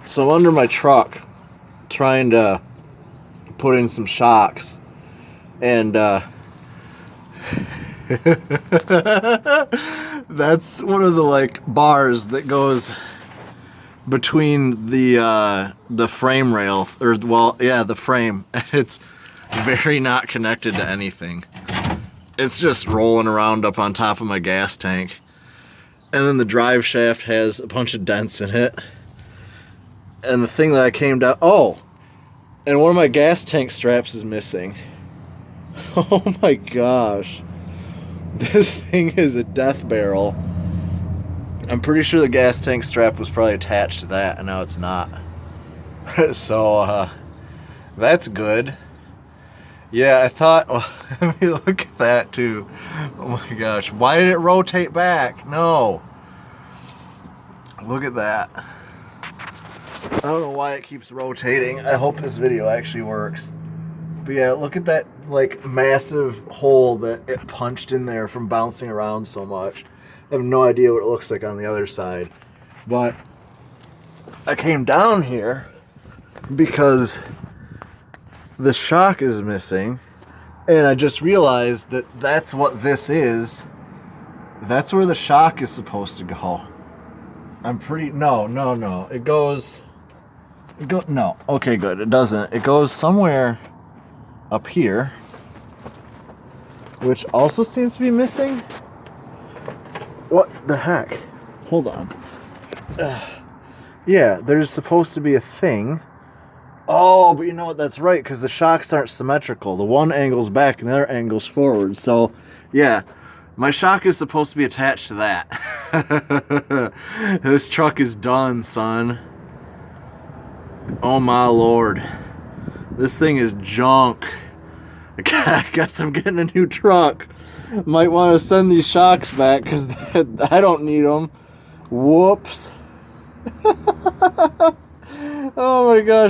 So I'm under my truck trying to put in some shocks, and that's one of the like bars that goes between the frame rail, or well, yeah, the frame. It's very not connected to anything. It's just rolling around up on top of my gas tank. And then the drive shaft has a bunch of dents in it. And the thing that I came down, oh, and one of my gas tank straps is missing. Oh my gosh. This thing is a death barrel. I'm pretty sure the gas tank strap was probably attached to that, and now it's not. So, that's good. Yeah, I thought, well, let me look at that too. Oh my gosh, why did it rotate back? No. Look at that. I don't know why it keeps rotating. I hope this video actually works. But yeah, look at that like massive hole that it punched in there from bouncing around so much. I have no idea what it looks like on the other side. But I came down here because the shock is missing, and I just realized that that's what this is. That's where the shock is supposed to go. I'm pretty, no. It goes, no. Okay, good. It doesn't. It goes somewhere up here, which also seems to be missing. What the heck? Hold on. Yeah, there's supposed to be a thing. Oh, but you know what? That's right, because the shocks aren't symmetrical. The one angle's back and the other angle's forward. So, yeah, my shock is supposed to be attached to that. This truck is done, son. Oh, my Lord. This thing is junk. I guess I'm getting a new truck. Might want to send these shocks back because I don't need them. Whoops. Oh, my gosh.